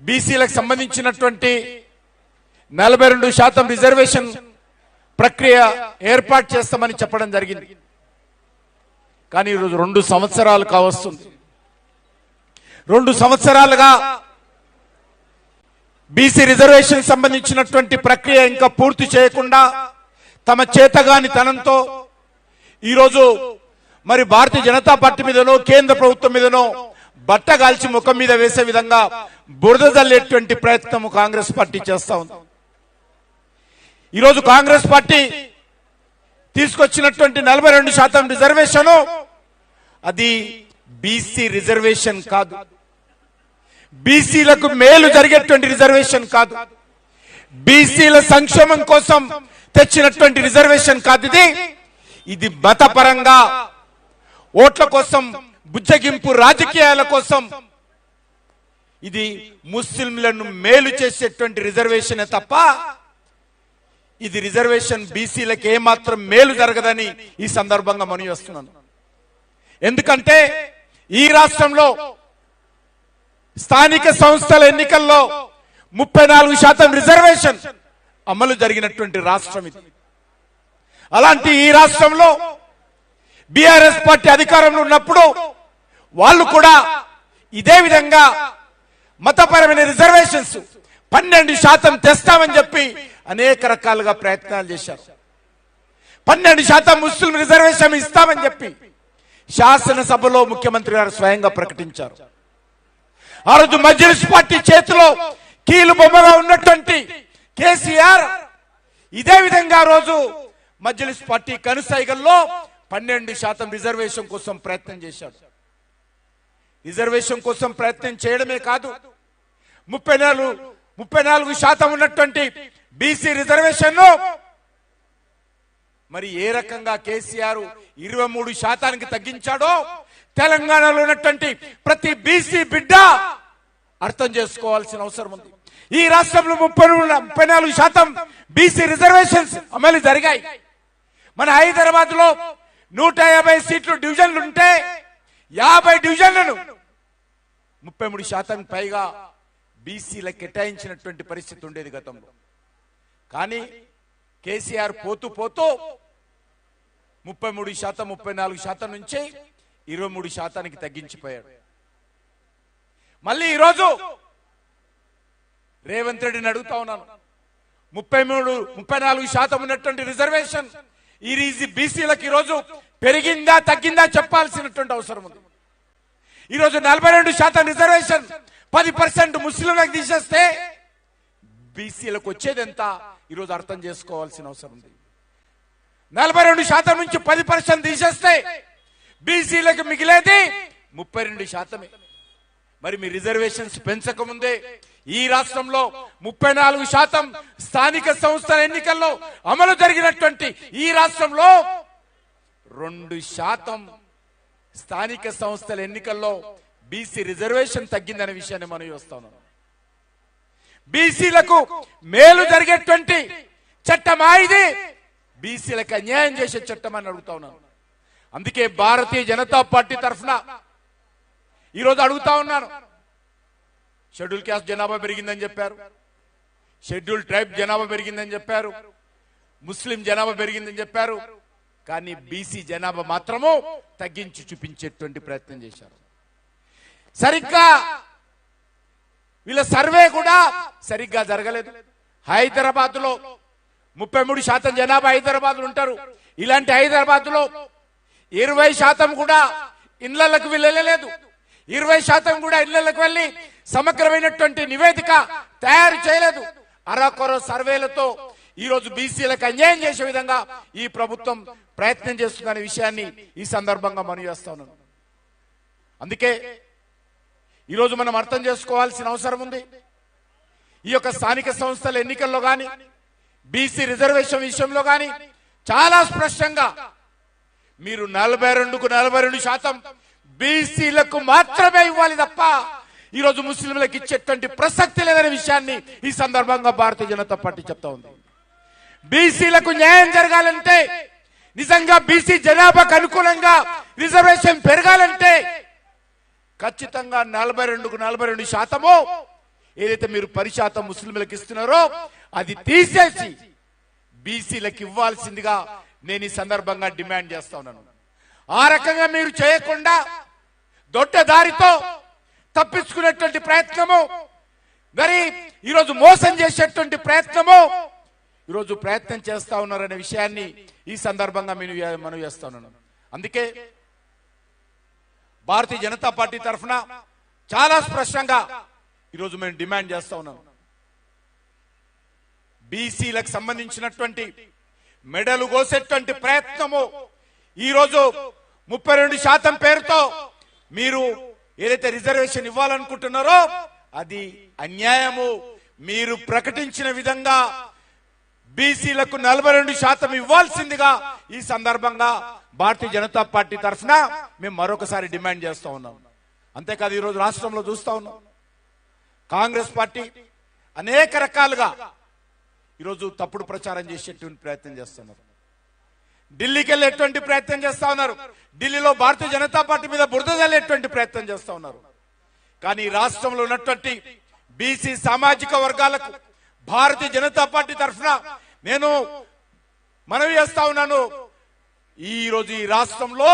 బీసీలకు సంబంధించినటువంటి 42% రిజర్వేషన్ ప్రక్రియ ఏర్పాటు చేస్తామని చెప్పడం జరిగింది. కానీ ఈరోజు 2 సంవత్సరాలు కావస్తుంది. 2 సంవత్సరాలుగా బీసీ రిజర్వేషన్ సంబంధించినటువంటి ప్రక్రియ ఇంకా పూర్తి చేయకుండా తమ చేతగాని తనంతో ఈరోజు మరి భారతీయ జనతా పార్టీ మీదనో కేంద్ర ప్రభుత్వం మీదనో బట్టగాల్చి ముఖం మీద వేసే విధంగా బురద జల్లేటువంటి ప్రయత్నం కాంగ్రెస్ పార్టీ చేస్తా ఉంది. ఈరోజు కాంగ్రెస్ పార్టీ తీసుకొచ్చినటువంటి 42% రిజర్వేషన్ అది బీసీ రిజర్వేషన్ కాదు, బీసీలకు మేలు జరిగేటువంటి రిజర్వేషన్ కాదు, బీసీల సంక్షేమం కోసం తెచ్చినటువంటి రిజర్వేషన్ కాదు. ఇది మతపరంగా ఓట్ల కోసం బుజ్జగింపు రాజకీయాల కోసం ఇది ముస్లింలను మేలు చేసేటువంటి రిజర్వేషనే తప్ప ఇది రిజర్వేషన్ బీసీలకు ఏమాత్రం మేలు జరగదని ఈ సందర్భంగా మనవి చేస్తున్నాను. ఎందుకంటే ఈ రాష్ట్రంలో స్థానిక సంస్థల ఎన్నికల్లో 34% రిజర్వేషన్ అమలు జరిగినటువంటి రాష్ట్రం ఇది. అలాంటి ఈ రాష్ట్రంలో బీఆర్ఎస్ పార్టీ అధికారంలో ఉన్నప్పుడు వాళ్ళు కూడా ఇదే విధంగా మతపరమైన రిజర్వేషన్స్ 12% తెస్తామని చెప్పి అనేక రకాలుగా ప్రయత్నాలు చేశారు. 12% ముస్లిం రిజర్వేషన్ ఇస్తామని చెప్పి శాసనసభలో ముఖ్యమంత్రి గారు స్వయంగా ప్రకటించారు. ఆ రోజు మజ్లిస్ పార్టీ చేతిలో కీలు బొమ్మగా ఉన్నటువంటి కేసీఆర్ ఇదే విధంగా రోజు మజ్లిస్ పార్టీ కనుసైగల్లో 12% రిజర్వేషన్ కోసం ప్రయత్నం చేశాడు. రిజర్వేషన్ కోసం ప్రయత్నం చేయడమే కాదు 34% ఉన్నటువంటి బీసీ రిజర్వేషన్ మరి ఏ రకంగా కేసీఆర్ 23% తగ్గించాడో తెలంగాణలో ఉన్నటువంటి ప్రతి బీసీ బిడ్డ అర్థం చేసుకోవాల్సిన అవసరం ఉంది. ఈ రాష్ట్రంలో 34% బీసీ రిజర్వేషన్స్ అమలు జరిగాయి. మన హైదరాబాద్ లో 150 సీట్లు డివిజన్లు ఉంటే 50 డివిజన్లను 33% పైగా బీసీలకు కేటాయించినటువంటి పరిస్థితి ఉండేది గతంలో. కానీ కేసీఆర్ పోతూ పోతూ 33%, 34% నుంచి 23% తగ్గించిపోయాడు. మళ్ళీ ఈరోజు రేవంత్ రెడ్డిని అడుగుతా ఉన్నాను, 34% ఉన్నటువంటి రిజర్వేషన్ ఈ బీసీలకు ఈరోజు పెరిగిందా తగ్గిందా చెప్పాల్సినటువంటి అవసరం ఉంది. ఈరోజు 42% రిజర్వేషన్ 10% ముస్లింలకు తీసేస్తే బీసీలకు వచ్చేది ఎంత ఈరోజు అర్థం చేసుకోవాల్సిన అవసరం ఉంది. 42% నుంచి 10% తీసేస్తే బీసీలకు మిగిలేది 32%. మరి మీ రిజర్వేషన్స్ పెంచకముందే ఈ రాష్ట్రంలో 34% స్థానిక సంస్థల ఎన్నికల్లో అమలు జరిగినటువంటి ఈ రాష్ట్రంలో 2% స్థానిక సంస్థల ఎన్నికల్లో బీసీ రిజర్వేషన్ తగ్గిందనే విషయాన్ని మనం చూస్తాం. బీసీలకు మేలు జరిగేటువంటి చట్టమా ఇది? బీసీలకు అన్యాయం చేసే చట్టం అని అడుగుతా ఉన్నాను. అందుకే భారతీయ జనతా పార్టీ తరఫున ఈరోజు అడుగుతా ఉన్నాను, షెడ్యూల్ క్యాస్ట్ జనాభా పెరిగిందని చెప్పారు, షెడ్యూల్ ట్రైబ్ జనాభా పెరిగిందని చెప్పారు, ముస్లిం జనాభా పెరిగిందని చెప్పారు, కానీ బీసీ జనాభా మాత్రము తగ్గించి చూపించేటువంటి ప్రయత్నం చేశారు. సరిగ్గా వీళ్ళ సర్వే కూడా సరిగ్గా జరగలేదు. హైదరాబాద్ లో 33% జనాభా హైదరాబాద్ లో ఉంటారు. ఇలాంటి హైదరాబాద్ లో 20% కూడా ఇళ్లకు వెళ్ళలేదు. 20% కూడా ఇళ్లకు వెళ్ళి సమగ్రమైనటువంటి నివేదిక తయారు చేయలేదు. అరకొర సర్వేలతో ఈరోజు బీసీలకు అన్యాయం చేసే విధంగా ఈ ప్రభుత్వం ప్రయత్నం చేస్తుందనే విషయాన్ని ఈ సందర్భంగా మనవి చేస్తా ఉన్నాను. అందుకే ఈరోజు మనం అర్థం చేసుకోవాల్సిన అవసరం ఉంది. ఈ యొక్క స్థానిక సంస్థల ఎన్నికల్లో కానీ బీసీ రిజర్వేషన్ విషయంలో కానీ చాలా స్పష్టంగా మీరు 42కు 42% బీసీలకు మాత్రమే ఇవ్వాలి తప్ప ఈరోజు ముస్లింలకు ఇచ్చేటువంటి ప్రసక్తి లేదనే విషయాన్ని ఈ సందర్భంగా భారతీయ జనతా పార్టీ చెప్తా ఉంది. బీసీలకు న్యాయం జరగాలంటే, నిజంగా బీసీ జనాభాకు అనుకూలంగా రిజర్వేషన్ పెరగాలంటే ఖచ్చితంగా 42కు 42% ఏదైతే మీరు 10% ముస్లింలకు ఇస్తున్నారో అది తీసేసి బీసీలకు ఇవ్వాల్సిందిగా నేను ఈ సందర్భంగా డిమాండ్ చేస్తా ఉన్నాను. ఆ రకంగా మీరు చేయకుండా దొడ్డ దారితో తప్పించుకునేటువంటి ప్రయత్నము, మరి ఈరోజు మోసం చేసేటువంటి ప్రయత్నము ఈరోజు ప్రయత్నం చేస్తా ఉన్నారనే విషయాన్ని ఈ సందర్భంగా మనం చేస్తా ఉన్నాను. అందుకే భారతీయ జనతా పార్టీ తరఫున చాలా స్పష్టంగా ఈరోజు మేము డిమాండ్ చేస్తా ఉన్నాం. బీసీలకు సంబంధించినటువంటి మెడలు కోసేటువంటి ప్రయత్నము ఈరోజు 32% పేరుతో మీరు ఏదైతే రిజర్వేషన్ ఇవ్వాలనుకుంటున్నారో అది అన్యాయము. మీరు ప్రకటించిన విధంగా బీసీలకు 42% ఇవ్వాల్సిందిగా ఈ సందర్భంగా భారతీయ జనతా పార్టీ తరఫున మేము మరొకసారి డిమాండ్ చేస్తా ఉన్నాం. అంతేకాదు ఈరోజు రాష్ట్రంలో చూస్తా ఉన్నాం, కాంగ్రెస్ పార్టీ అనేక రకాలుగా ఈరోజు తప్పుడు ప్రచారం చేసేటువంటి ప్రయత్నం చేస్తున్నారు. ఢిల్లీకి వెళ్ళేటువంటి ప్రయత్నం చేస్తా ఉన్నారు. ఢిల్లీలో భారతీయ జనతా పార్టీ మీద బురద జల్లేటువంటి ప్రయత్నం చేస్తా ఉన్నారు. కానీ రాష్ట్రంలో ఉన్నటువంటి బీసీ సామాజిక వర్గాలకు భారతీయ జనతా పార్టీ తరఫున నేను మనవి చేస్తా ఉన్నాను. ఈ రోజు ఈ రాష్ట్రంలో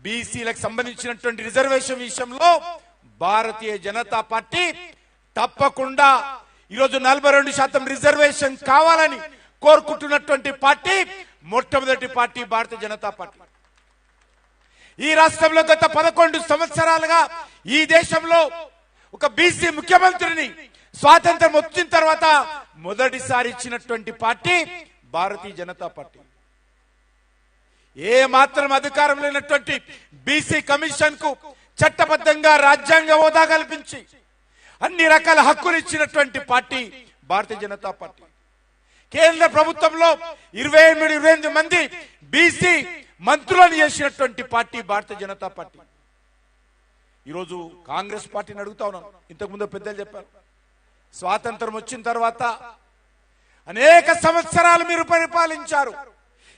బీసీలకు సంబంధించినటువంటి రిజర్వేషన్ విషయంలో భారతీయ జనతా పార్టీ తప్పకుండా ఈరోజు 42% రిజర్వేషన్ కావాలని కోరుకుంటున్నటువంటి పార్టీ మొట్టమొదటి పార్టీ భారతీయ జనతా పార్టీ. ఈ రాష్ట్రంలో గత 11 సంవత్సరాలుగా ఈ దేశంలో ఒక బీసీ ముఖ్యమంత్రిని స్వాతంత్రం వచ్చిన తర్వాత మొదటిసారి ఇచ్చినటువంటి పార్టీ భారతీయ జనతా పార్టీ. ఏ మాత్రం అధికారం లేనటువంటి బీసీ కమిషన్ కు చట్టబద్ధంగా రాజ్యాంగ హోదా కల్పించి అన్ని రకాల హక్కులు ఇచ్చినటువంటి పార్టీ భారతీయ జనతా పార్టీ. కేంద్ర ప్రభుత్వంలో 28 మంది బీసీ మంత్రులను చేసినటువంటి పార్టీ భారతీయ జనతా పార్టీ. ఈరోజు కాంగ్రెస్ పార్టీని అడుగుతా ఉన్నాను. ఇంతకుముందు పెద్దలు చెప్పారు, స్వాతంత్రం వచ్చిన తర్వాత అనేక సంవత్సరాలు మీరు పరిపాలించారు,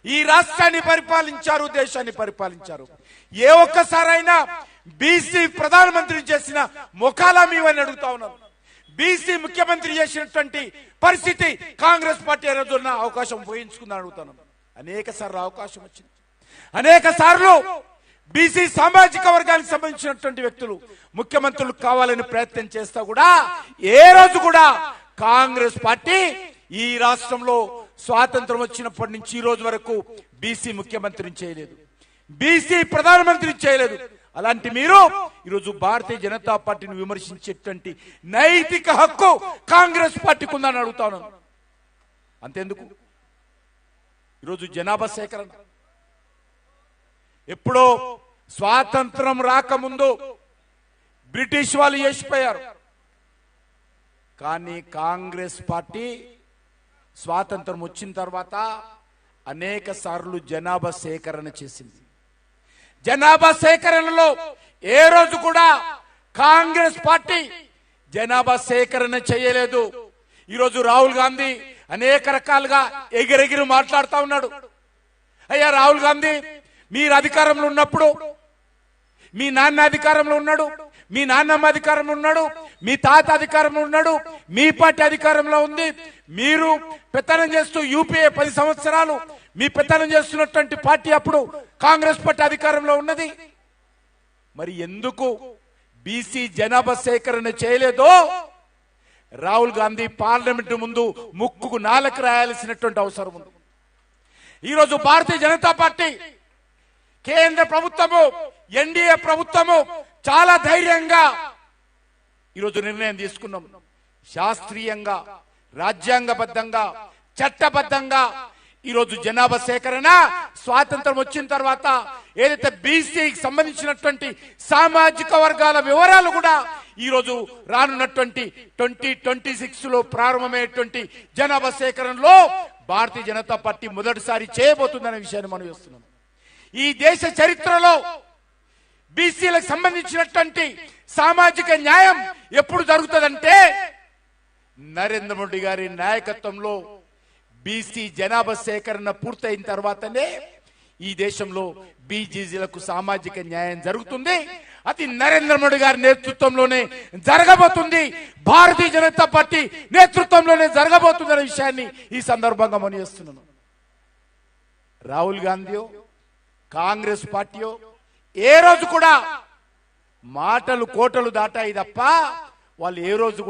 ఈ రాష్ట్రాన్ని పరిపాలించారు, దేశాన్ని పరిపాలించారు. ఏ ఒక్కసారైనా బీసీ ప్రధానమంత్రి చేసిన ముఖాలా మీవని అడుగుతా ఉన్నాను. బీసీ ముఖ్యమంత్రి చేసినటువంటి పరిస్థితి కాంగ్రెస్ పార్టీ రోజున్న అవకాశం ఉపయోగించుకుందని అడుగుతాను. అనేక సార్లు అవకాశం వచ్చింది. అనేక సార్లు బీసీ సామాజిక వర్గానికి సంబంధించినటువంటి వ్యక్తులు ముఖ్యమంత్రులు కావాలని ప్రయత్నం చేస్తా కూడా ఏ రోజు కూడా కాంగ్రెస్ పార్టీ ఈ రాష్ట్రంలో స్వాతంత్రం వచ్చినప్పటి నుంచి ఈ రోజు వరకు బీసీ ముఖ్యమంత్రిని చేయలేదు, బీసీ ప్రధానమంత్రిని చేయలేదు. అలాంటి మీరు ఈరోజు భారతీయ జనతా పార్టీని విమర్శించేటువంటి నైతిక హక్కు కాంగ్రెస్ పార్టీకి ఉందని అడుగుతా ఉన్నాను. అంతేందుకు ఈరోజు జనాభా సేకరణ ఎప్పుడో స్వాతంత్రం రాకముందు బ్రిటిష్ వాళ్ళు చేసిపోయారు. కానీ కాంగ్రెస్ పార్టీ స్వాతంత్రం వచ్చిన తర్వాత అనేక సార్లు జనాభా సేకరణ చేసింది. జనాభా సేకరణలో ఏ రోజు కూడా కాంగ్రెస్ పార్టీ జనాభా సేకరణ చేయలేదు. ఈరోజు రాహుల్ గాంధీ అనేక రకాలుగా ఎగిరెగిరి మాట్లాడుతూ ఉన్నాడు. అయ్యా రాహుల్ గాంధీ, మీరు అధికారంలో ఉన్నప్పుడు మీ నాన్న అధికారంలో ఉన్నాడు, మీ నాన్నమ్మ అధికారంలో ఉన్నాడు, మీ తాత అధికారంలో ఉన్నాడు, మీ పార్టీ అధికారంలో ఉంది. మీరు పెత్తనం చేస్తూ యూపీఏ 10 సంవత్సరాలు మీ పెత్తనం చేస్తున్నటువంటి పార్టీ అప్పుడు కాంగ్రెస్ పార్టీ అధికారంలో ఉన్నది. మరి ఎందుకు బీసీ జనాభా సేకరణ చేయలేదో రాహుల్ గాంధీ పార్లమెంటు ముందు ముక్కుకు నాలుక రాయాల్సినటువంటి అవసరం ఉంది. ఈరోజు భారతీయ జనతా పార్టీ కేంద్ర ప్రభుత్వము, ఎన్డీఏ ప్రభుత్వము చాలా ధైర్యంగా ఈరోజు నిర్ణయం తీసుకున్నాం. శాస్త్రీయంగా, రాజ్యాంగబద్ధంగా, చట్టబద్ధంగా ఈరోజు జనాభా సేకరణ స్వాతంత్రం వచ్చిన తర్వాత ఏదైతే బీసీకి సంబంధించినటువంటి సామాజిక వర్గాల వివరాలు కూడా ఈరోజు రానున్నటువంటి 2026లో ప్రారంభమయ్యేటువంటి జనాభా సేకరణలో భారతీయ జనతా పార్టీ మొదటిసారి చేయబోతుందనే విషయాన్ని మనం చూస్తున్నాం. ఈ దేశ చరిత్రలో బీసీలకు సంబంధించినటువంటి సామాజిక న్యాయం ఎప్పుడు జరుగుతుందంటే నరేంద్ర మోడీ గారి నాయకత్వంలో బీసీ జనాభా సేకరణ పూర్తయిన తర్వాతనే ఈ దేశంలో బీసీలకు సామాజిక న్యాయం జరుగుతుంది. అది నరేంద్ర మోడీ గారి నేతృత్వంలోనే జరగబోతుంది, భారతీయ జనతా పార్టీ నేతృత్వంలోనే జరగబోతుంది అనే విషయాన్ని ఈ సందర్భంగా మనవిస్తున్నాను. రాహుల్ గాంధీయో కాంగ్రెస్ పార్టీయో ఏ రోజు కూడా మాటలు కోటలు దాటాయి తప్ప వాళ్ళు ఏ రోజు